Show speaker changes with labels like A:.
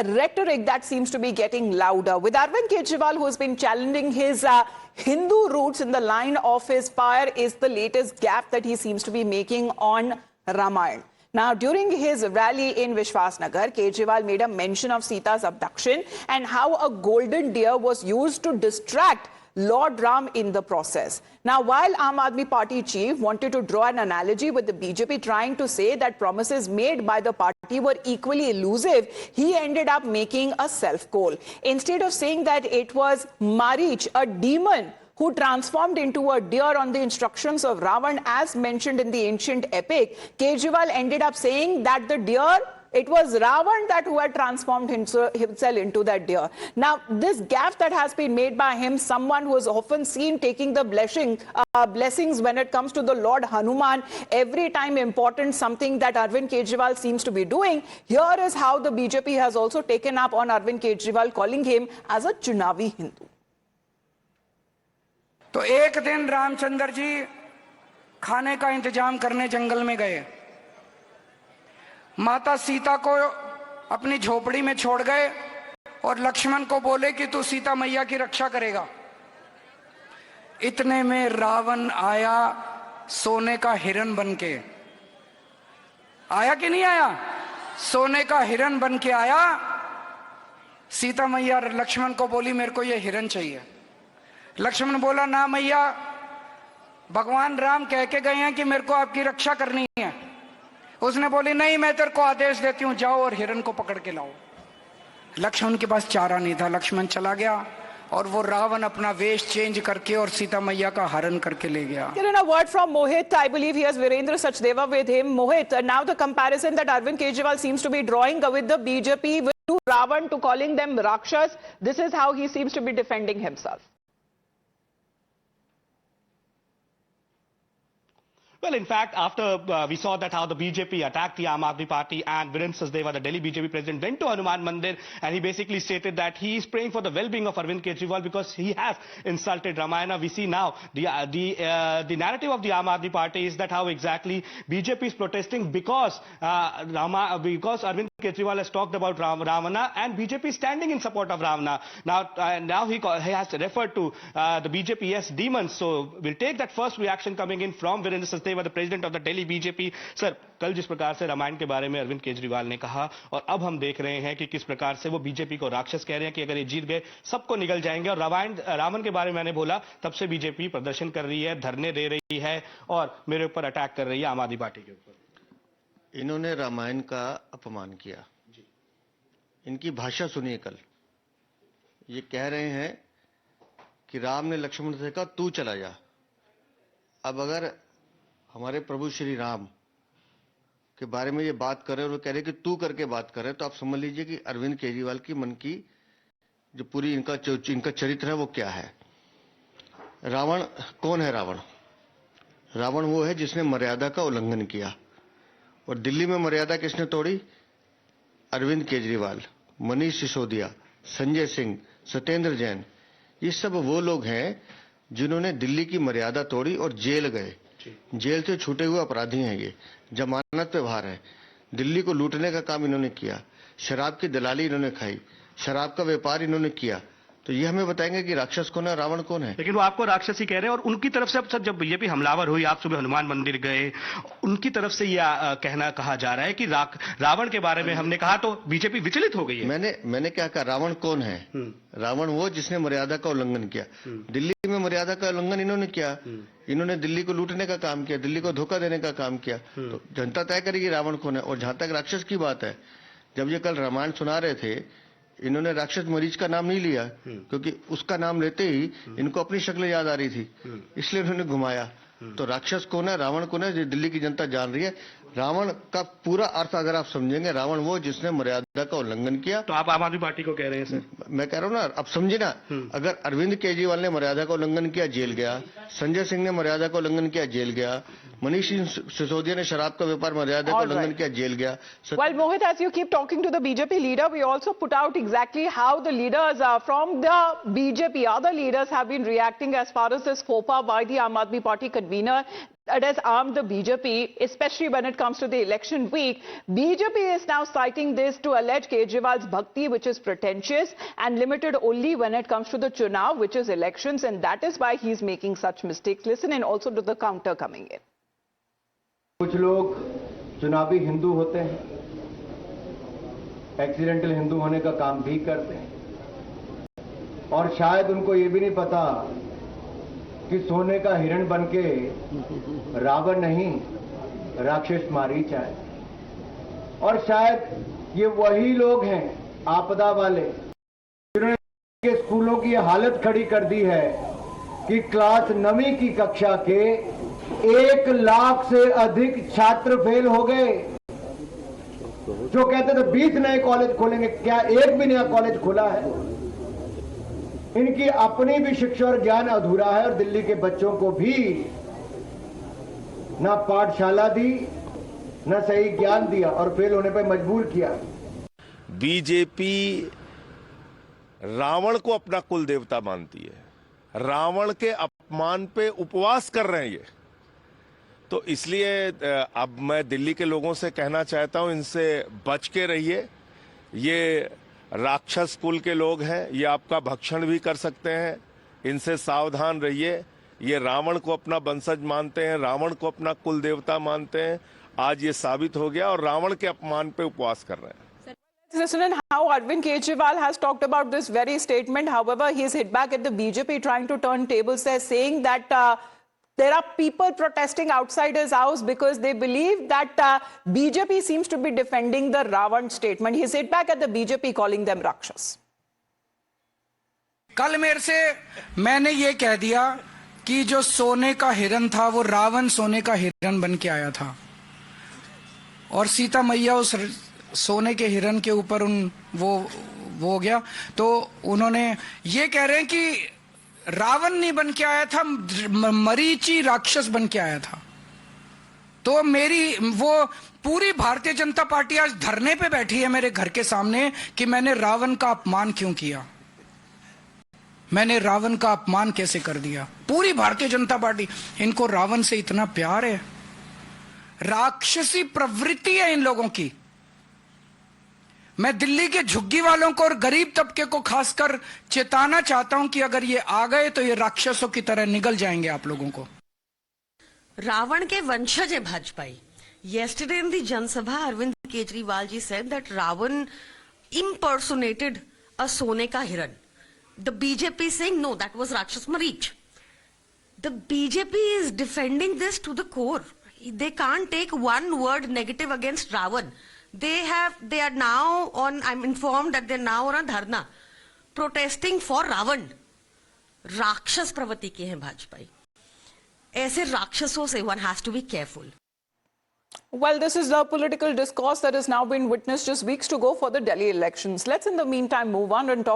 A: rhetoric that seems to be getting louder. With Arvind Kejriwal, who has been challenging his Hindu roots in the line of his fire, is the latest gap that he seems to be making on Ramayana. Now, during his rally in Vishwasnagar, Kejriwal made a mention of Sita's abduction and how a golden deer was used to distract Lord Ram in the process. Now, while Aam Aadmi Party chief wanted to draw an analogy with the BJP trying to say that promises made by the party were equally elusive, he ended up making a self-call. Instead of saying that it was Marich, a demon, who transformed into a deer on the instructions of Ravan as mentioned in the ancient epic, Kejriwal ended up saying that the deer, it was Ravan that who had transformed himself into that deer. Now, this gaffe that has been made by him, someone who is often seen taking the blessings when it comes to the Lord Hanuman, every time important something that Arvind Kejriwal seems to be doing, here is how the BJP has also taken up on Arvind Kejriwal, calling him as a Chunavi Hindu.
B: तो एक दिन रामचंद्र जी खाने का इंतजाम करने जंगल में गए। माता सीता को अपनी झोपड़ी में छोड़ गए और लक्ष्मण को बोले कि तू सीता मैया की रक्षा करेगा। इतने में रावण आया सोने का हिरण बनके। आया कि नहीं आया? सोने का हिरण बनके आया। सीता मैया लक्ष्मण को बोली मेरे को ये हिरण चाहिए। लक्ष्मण बोला ना मैया, भगवान राम कह के गए हैं कि मेरे को आपकी रक्षा करनी है। उसने बोली नहीं, मैं तेरे को आदेश देती हूं, जाओ और हिरण को पकड़ के लाओ। लक्ष्मण के पास चारा नहीं था, लक्ष्मण चला गया और वो रावण अपना वेश चेंज करके और सीता मैया का हरण करके ले गया।
A: A word from Mohit. I believe he has Virendra Sachdeva with him. Mohit, now the comparison that Arvind Kejriwal seems to be drawing with the BJP, with Ravan, to calling them Rakshas, this is how he seems to be defending himself.
C: Well, in fact, after we saw that how the BJP attacked the Aam Aadmi Party and Virendra Sachdeva, the Delhi BJP president, went to Hanuman Mandir and he basically stated that he is praying for the well-being of Arvind Kejriwal because he has insulted Ramayana. We see now the narrative of the Aam Aadmi Party is that how exactly BJP is protesting because Arvind Kejriwal has talked about Ravana and BJP is standing in support of Ravana. Now he has referred to the BJP as demons. So we'll take that first reaction coming in from Virendra Sachdeva, the president of the Delhi BJP. Sir, कल जिस प्रकार से रामायण के बारे में अरविंद केजरीवाल ने कहा और अब हम देख रहे हैं कि किस प्रकार से वो बीजेपी को राक्षस कह रहे हैं कि अगर ये जीत गए सबको निगल जाएंगे, और रावण के बारे में मैंने बोला तब से बीजेपी प्रदर्शन कर रही है, धरने दे रही है और मेरे ऊपर अटैक कर रही है आम आदमी पार्टी के ऊपर।
D: इन्होंने रामायण का अपमान किया। इनकी भाषा सुनिए। कल ये कह रहे हैं कि राम ने लक्ष्मण से कहा तू चला जा। अब अगर हमारे प्रभु श्री राम के बारे में ये बात कर रहे हैं और वो कह रहे हैं कि तू करके बात कर रहे हैं, तो आप समझ लीजिए कि अरविंद केजरीवाल की मन की जो पूरी इनका चरित्र है वो क्या है। रावण कौन है? रावण वो है जिसने मर्यादा का उल्लंघन किया। और दिल्ली में मर्यादा किसने तोड़ी? अरविंद केजरीवाल, मनीष सिसोदिया, संजय सिंह, सत्येंद्र जैन, ये सब वो लोग हैं जिन्होंने दिल्ली की मर्यादा तोड़ी और जेल गए। जेल से छूटे हुए अपराधी हैं, ये जमानत पे बाहर है। दिल्ली को लूटने का काम इन्होंने किया, शराब की दलाली इन्होंने खाई, शराब का व्यापार इन्होंने किया। तो ये हमें बताएंगे कि राक्षस कौन है, रावण कौन है?
C: लेकिन वो आपको राक्षस ही कह रहे हैं और उनकी तरफ से अब सर जब बीजेपी हमलावर हुई, आप सुबह हनुमान मंदिर गए, उनकी तरफ से ये कहा जा रहा है कि रावण के बारे में हमने कहा तो बीजेपी विचलित हो गई है।
D: मैंने क्या कहा? रावण कौन है? रावण वो जिसने मर्यादा का उल्लंघन किया। दिल्ली में मर्यादा का उल्लंघन इन्होंने किया। इन्होंने दिल्ली को लूटने का काम किया, दिल्ली को धोखा देने का काम किया। तो जनता तय करेगी रावण कौन है। और जहां तक राक्षस की बात है, जब ये कल रामायण सुना रहे थे, इन्होंने राक्षस मरीच का नाम नहीं लिया क्योंकि उसका नाम लेते ही इनको अपनी शक्ल याद आ रही थी, इसलिए उन्होंने घुमाया। तो राक्षस कौन है, रावण कौन है, जो दिल्ली की जनता जान रही है। रावण का पूरा अर्थ अगर आप समझेंगे, रावण वो जिसने मर्यादा का उल्लंघन किया।
C: तो आप आम आदमी पार्टी को कह रहे हैं सर?
D: मैं कह रहा हूं ना, अब समझे ना। अगर अरविंद केजरीवाल ने मर्यादा का उल्लंघन किया, जेल गया। संजय सिंह ने मर्यादा का उल्लंघन किया, जेल गया। मनीष सिसोदिया ने शराब का व्यापार मर्यादा का उल्लंघन किया, जेल गया।
A: Well, Mohit, as you keep talking to the BJP leader, we also put out exactly how the leaders from the BJP, other leaders have been reacting as far as this faux pas by the Aam Aadmi Party convener. that has armed the BJP, especially when it comes to the election week. BJP is now citing this to allege Kejriwal's bhakti, which is pretentious and limited only when it comes to the Chunav, which is elections, and that is why he's making such mistakes. Listen and also to the counter coming in.
E: कुछ लोग चुनावी हिंदू होते हैं, accidental Hindu होने का काम भी करते हैं और शायद उनको ये भी नहीं पता कि सोने का हिरण बनके रावण नहीं राक्षस मारीच आए। और शायद ये वही लोग हैं आपदा वाले जिन्होंने के स्कूलों की हालत खड़ी कर दी है कि क्लास 9वीं की कक्षा के 1 लाख से अधिक छात्र फेल हो गए। जो कहते थे 20 नए कॉलेज खोलेंगे, क्या एक भी नया कॉलेज खुला है? इनकी अपनी भी शिक्षा और ज्ञान अधूरा है और दिल्ली के बच्चों को भी ना पाठशाला दी, ना सही ज्ञान दिया और फेल होने पर मजबूर किया।
F: बीजेपी रावण को अपना कुल देवता मानती है, रावण के अपमान पे उपवास कर रहे हैं ये। तो इसलिए अब मैं दिल्ली के लोगों से कहना चाहता हूं, इनसे बच के रहिए। ये राक्षस कुल के लोग हैं, ये आपका भक्षण भी कर सकते हैं, इनसे सावधान रहिए। ये रावण को अपना वंशज मानते हैं, रावण को अपना कुल देवता मानते हैं। आज ये साबित हो गया और रावण के अपमान पे उपवास कर रहे हैं।
A: Listen and how Arvind Kejriwal has talked about this very statement. However, he's hit back at the BJP trying to turn tables there, saying that there are people protesting outside his house because they believe that BJP seems to be defending the Ravan statement. He's hit back at the BJP calling them Rakshas.
B: कल मेरे से मैंने ये कह दिया कि जो सोने का हिरन था वो रावण सोने का हिरन बन के आया था और सीता मैया उस सोने के हिरन के ऊपर वो हो गया। तो उन्होंने ये कह रहे हैं कि रावण नहीं बन के आया था, मरीची राक्षस बन के आया था। तो मेरी वो पूरी भारतीय जनता पार्टी आज धरने पे बैठी है मेरे घर के सामने कि मैंने रावण का अपमान क्यों किया, मैंने रावण का अपमान कैसे कर दिया। पूरी भारतीय जनता पार्टी, इनको रावण से इतना प्यार है, राक्षसी प्रवृत्ति है इन लोगों की। मैं दिल्ली के झुग्गी वालों को और गरीब तबके को खासकर चेताना चाहता हूं कि अगर ये आ गए तो ये राक्षसों की तरह निगल जाएंगे आप लोगों को।
G: रावण के वंशज है भाजपा। Yesterday in the जनसभा Arvind Kejriwal ji said that Ravan impersonated a सोने का हिरन. The BJP is saying no, that was Rakshas Marich. The BJP is defending this to the core. They can't take one word negative against Ravan. They are now on, I'm informed that they're now on a dharna protesting for Ravan. राक्षस प्रवृत्ति के हैं भाजपा। ऐसे राक्षसों से one has to be careful.
A: Well, this is the political discourse that has now been witnessed just weeks to go for the Delhi elections. Let's in the meantime move on and talk